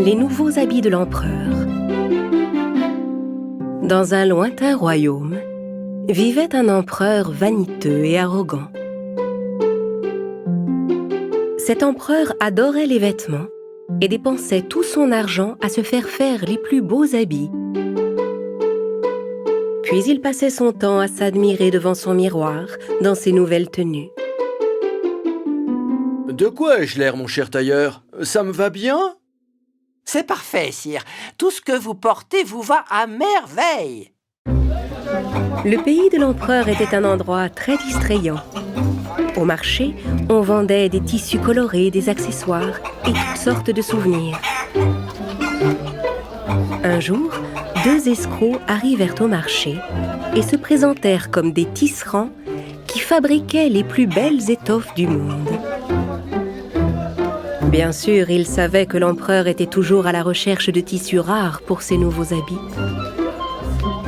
Les nouveaux habits de l'empereur. Dans un lointain royaume, vivait un empereur vaniteux et arrogant. Cet empereur adorait les vêtements et dépensait tout son argent à se faire les plus beaux habits. Puis il passait son temps à s'admirer devant son miroir dans ses nouvelles tenues. De quoi ai-je l'air, mon cher tailleur? Ça me va bien? C'est parfait, sire. Tout ce que vous portez vous va à merveille. Le pays de l'empereur était un endroit très distrayant. Au marché, on vendait des tissus colorés, des accessoires et toutes sortes de souvenirs. Un jour, 2 escrocs arrivèrent au marché et se présentèrent comme des tisserands qui fabriquaient les plus belles étoffes du monde. Bien sûr, ils savaient que l'empereur était toujours à la recherche de tissus rares pour ses nouveaux habits.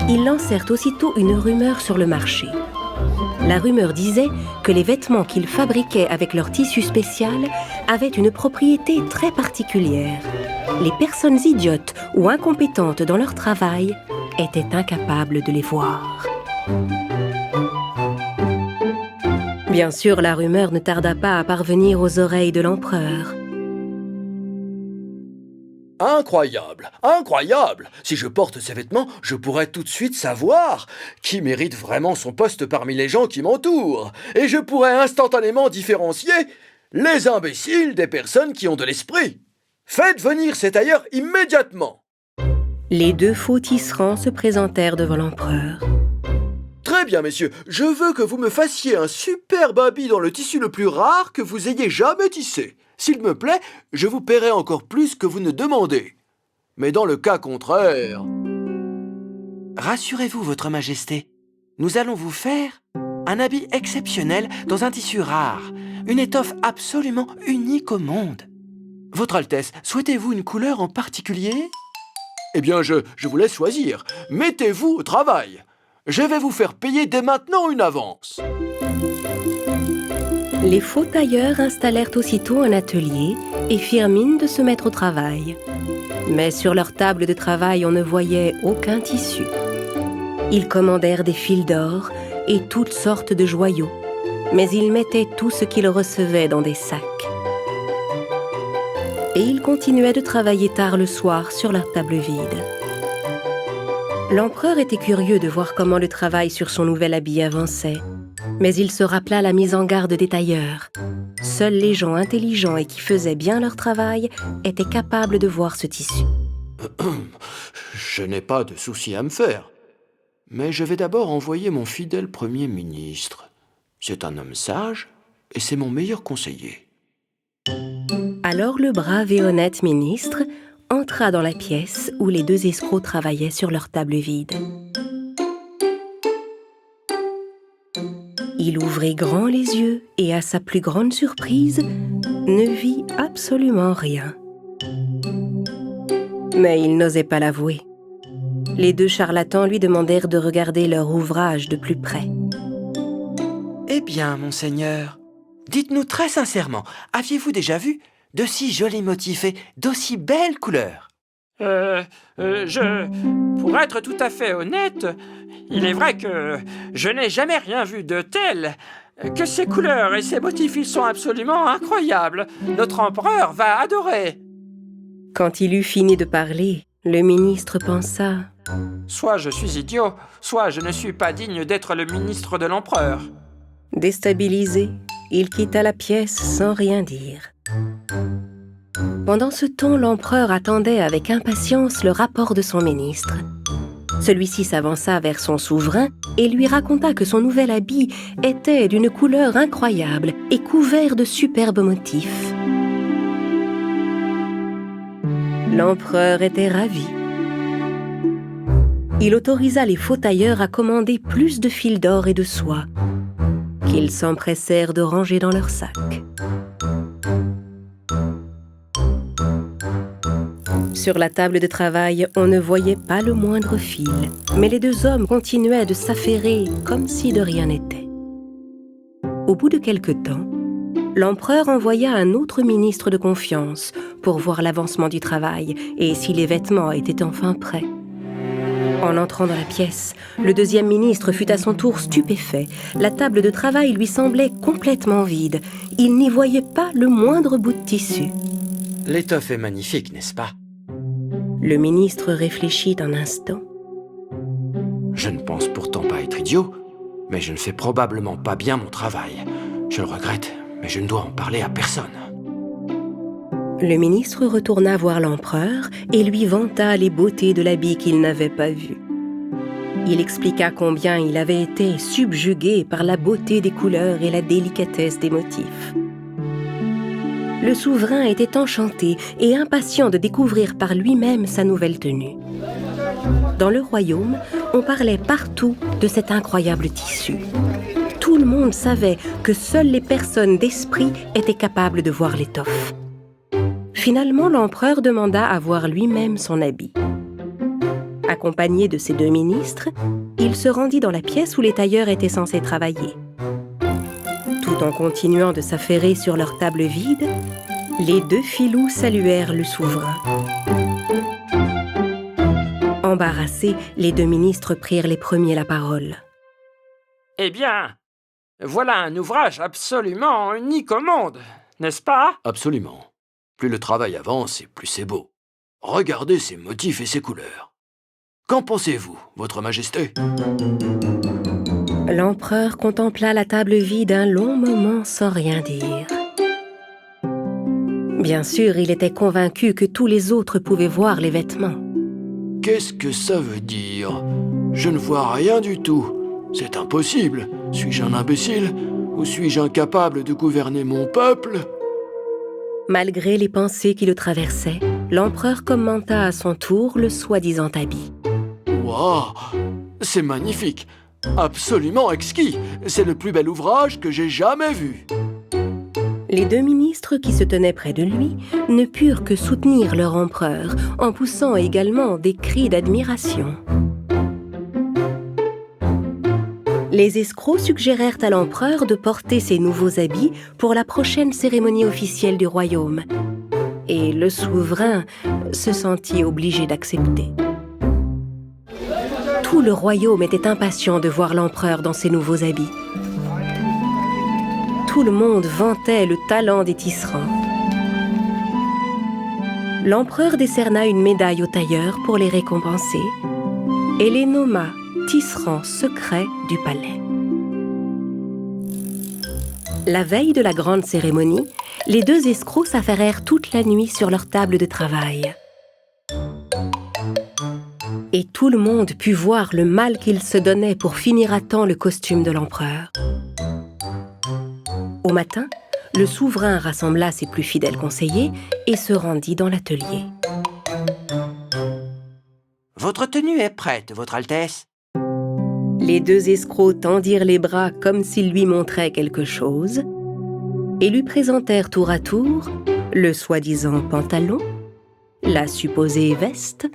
Ils lancèrent aussitôt une rumeur sur le marché. La rumeur disait que les vêtements qu'ils fabriquaient avec leur tissu spécial avaient une propriété très particulière. Les personnes idiotes ou incompétentes dans leur travail étaient incapables de les voir. Bien sûr, la rumeur ne tarda pas à parvenir aux oreilles de l'empereur. Incroyable, incroyable! Si je porte ces vêtements, je pourrais tout de suite savoir qui mérite vraiment son poste parmi les gens qui m'entourent. Et je pourrais instantanément différencier les imbéciles des personnes qui ont de l'esprit. Faites venir ces tailleurs immédiatement! Les 2 faux tisserands se présentèrent devant l'empereur. Très bien, messieurs, je veux que vous me fassiez un superbe habit dans le tissu le plus rare que vous ayez jamais tissé. S'il me plaît, je vous paierai encore plus que vous ne demandez. Mais dans le cas contraire... Rassurez-vous, Votre Majesté. Nous allons vous faire un habit exceptionnel dans un tissu rare, une étoffe absolument unique au monde. Votre Altesse, souhaitez-vous une couleur en particulier? Eh bien, je vous laisse choisir. Mettez-vous au travail. Je vais vous faire payer dès maintenant une avance. Les faux tailleurs installèrent aussitôt un atelier et firent mine de se mettre au travail. Mais sur leur table de travail, on ne voyait aucun tissu. Ils commandèrent des fils d'or et toutes sortes de joyaux, mais ils mettaient tout ce qu'ils recevaient dans des sacs. Et ils continuaient de travailler tard le soir sur leur table vide. L'empereur était curieux de voir comment le travail sur son nouvel habit avançait. Mais il se rappela la mise en garde des tailleurs. Seuls les gens intelligents et qui faisaient bien leur travail étaient capables de voir ce tissu. Je n'ai pas de souci à me faire. Mais je vais d'abord envoyer mon fidèle Premier ministre. C'est un homme sage et c'est mon meilleur conseiller. Alors le brave et honnête ministre entra dans la pièce où les 2 escrocs travaillaient sur leur table vide. Il ouvrit grand les yeux et, à sa plus grande surprise, ne vit absolument rien. Mais il n'osait pas l'avouer. Les 2 charlatans lui demandèrent de regarder leur ouvrage de plus près. Eh bien, monseigneur, dites-nous très sincèrement, aviez-vous déjà vu de si jolis motifs et d'aussi belles couleurs? Pour être tout à fait honnête, il est vrai que je n'ai jamais rien vu de tel. Que ces couleurs et ces motifs, ils sont absolument incroyables. Notre empereur va adorer. Quand il eut fini de parler, le ministre pensa: Soit je suis idiot, soit je ne suis pas digne d'être le ministre de l'empereur. Déstabilisé, il quitta la pièce sans rien dire. Pendant ce temps, l'empereur attendait avec impatience le rapport de son ministre. Celui-ci s'avança vers son souverain et lui raconta que son nouvel habit était d'une couleur incroyable et couvert de superbes motifs. L'empereur était ravi. Il autorisa les faux tailleurs à commander plus de fils d'or et de soie, qu'ils s'empressèrent de ranger dans leurs sacs. Sur la table de travail, on ne voyait pas le moindre fil, mais les 2 hommes continuaient de s'affairer comme si de rien n'était. Au bout de quelque temps, l'empereur envoya un autre ministre de confiance pour voir l'avancement du travail et si les vêtements étaient enfin prêts. En entrant dans la pièce, le deuxième ministre fut à son tour stupéfait. La table de travail lui semblait complètement vide. Il n'y voyait pas le moindre bout de tissu. L'étoffe est magnifique, n'est-ce pas? Le ministre réfléchit un instant. Je ne pense pourtant pas être idiot, mais je ne fais probablement pas bien mon travail. Je le regrette, mais je ne dois en parler à personne. Le ministre retourna voir l'empereur et lui vanta les beautés de l'habit qu'il n'avait pas vu. Il expliqua combien il avait été subjugué par la beauté des couleurs et la délicatesse des motifs. Le souverain était enchanté et impatient de découvrir par lui-même sa nouvelle tenue. Dans le royaume, on parlait partout de cet incroyable tissu. Tout le monde savait que seules les personnes d'esprit étaient capables de voir l'étoffe. Finalement, l'empereur demanda à voir lui-même son habit. Accompagné de ses deux ministres, il se rendit dans la pièce où les tailleurs étaient censés travailler. Tout en continuant de s'affairer sur leur table vide, les deux filous saluèrent le souverain. Embarrassés, les deux ministres prirent les premiers la parole. « Eh bien, voilà un ouvrage absolument unique au monde, n'est-ce pas ?» Absolument. Plus le travail avance et plus c'est beau. Regardez ces motifs et ces couleurs. Qu'en pensez-vous, Votre Majesté? L'empereur contempla la table vide un long moment sans rien dire. Bien sûr, il était convaincu que tous les autres pouvaient voir les vêtements. Qu'est-ce que ça veut dire? Je ne vois rien du tout. C'est impossible. Suis-je un imbécile? Ou suis-je incapable de gouverner mon peuple? Malgré les pensées qui le traversaient, l'empereur commenta à son tour le soi-disant habit. Waouh! C'est magnifique! Absolument exquis! C'est le plus bel ouvrage que j'ai jamais vu! Les deux ministres qui se tenaient près de lui ne purent que soutenir leur empereur en poussant également des cris d'admiration. Les escrocs suggérèrent à l'empereur de porter ses nouveaux habits pour la prochaine cérémonie officielle du royaume. Et le souverain se sentit obligé d'accepter. Tout le royaume était impatient de voir l'empereur dans ses nouveaux habits. Tout le monde vantait le talent des tisserands. L'empereur décerna une médaille aux tailleurs pour les récompenser et les nomma tisserands secrets du palais. La veille de la grande cérémonie, les deux escrocs s'affairèrent toute la nuit sur leur table de travail. Et tout le monde put voir le mal qu'ils se donnaient pour finir à temps le costume de l'empereur. Au matin, le souverain rassembla ses plus fidèles conseillers et se rendit dans l'atelier. « Votre tenue est prête, Votre Altesse. » Les deux escrocs tendirent les bras comme s'ils lui montraient quelque chose et lui présentèrent tour à tour le soi-disant pantalon, la supposée veste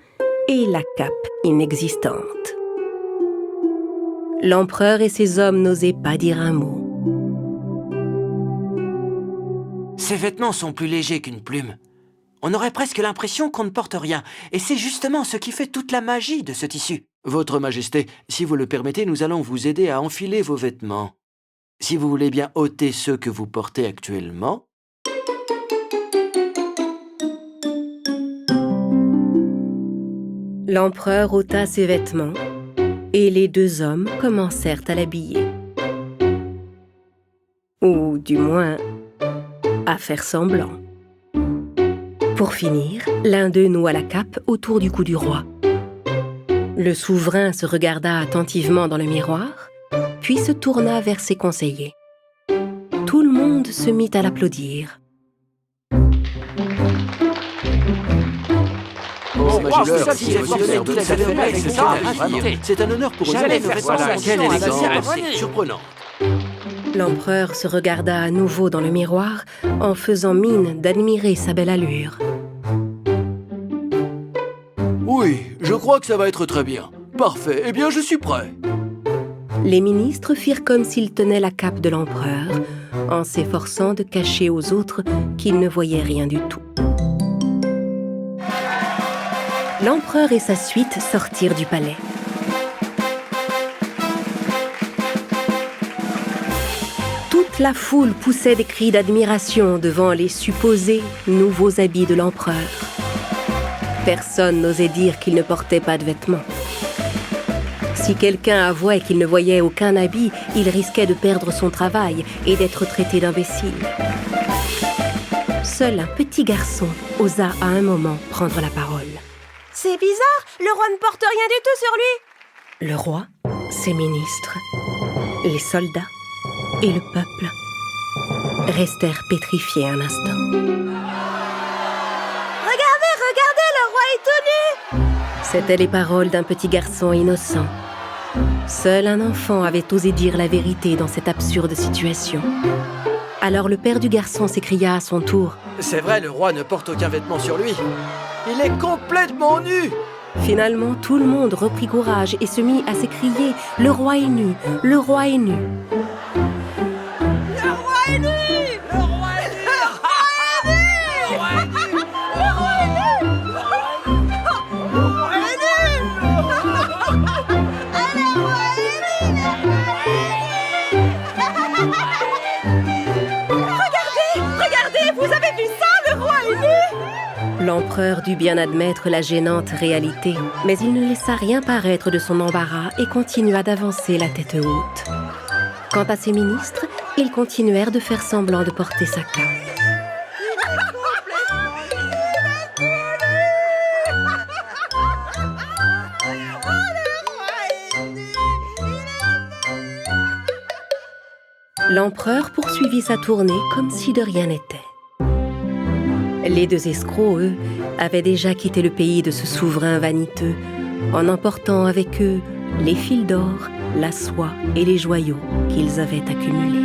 et la cape inexistante. L'empereur et ses hommes n'osaient pas dire un mot. Ces vêtements sont plus légers qu'une plume. On aurait presque l'impression qu'on ne porte rien, et c'est justement ce qui fait toute la magie de ce tissu. Votre Majesté, si vous le permettez, nous allons vous aider à enfiler vos vêtements. Si vous voulez bien ôter ceux que vous portez actuellement. L'empereur ôta ses vêtements et les deux hommes commencèrent à l'habiller. Ou du moins, à faire semblant. Pour finir, l'un d'eux noua la cape autour du cou du roi. Le souverain se regarda attentivement dans le miroir, puis se tourna vers ses conseillers. Tout le monde se mit à l'applaudir. C'est un honneur pour J'allais faire ça. Quelle élégance! Cérémonie. Surprenant! L'empereur se regarda à nouveau dans le miroir en faisant mine d'admirer sa belle allure. Oui, je crois que ça va être très bien. Parfait, eh bien je suis prêt. Les ministres firent comme s'ils tenaient la cape de l'empereur, en s'efforçant de cacher aux autres qu'il ne voyait rien du tout. L'empereur et sa suite sortirent du palais. Toute la foule poussait des cris d'admiration devant les supposés nouveaux habits de l'empereur. Personne n'osait dire qu'il ne portait pas de vêtements. Si quelqu'un avouait qu'il ne voyait aucun habit, il risquait de perdre son travail et d'être traité d'imbécile. Seul un petit garçon osa à un moment prendre la parole. C'est bizarre, le roi ne porte rien du tout sur lui. Le roi, ses ministres, les soldats et le peuple restèrent pétrifiés un instant. Regardez, le roi est tout nu. C'étaient les paroles d'un petit garçon innocent. Seul un enfant avait osé dire la vérité dans cette absurde situation. Alors le père du garçon s'écria à son tour. C'est vrai, le roi ne porte aucun vêtement sur lui. Il est complètement nu. Finalement, tout le monde reprit courage et se mit à s'écrier « Le roi est nu, le roi est nu ». L'empereur dut bien admettre la gênante réalité, mais il ne laissa rien paraître de son embarras et continua d'avancer la tête haute. Quant à ses ministres, ils continuèrent de faire semblant de porter sa cape. L'empereur poursuivit sa tournée comme si de rien n'était. Les deux escrocs, eux, avaient déjà quitté le pays de ce souverain vaniteux, en emportant avec eux les fils d'or, la soie et les joyaux qu'ils avaient accumulés.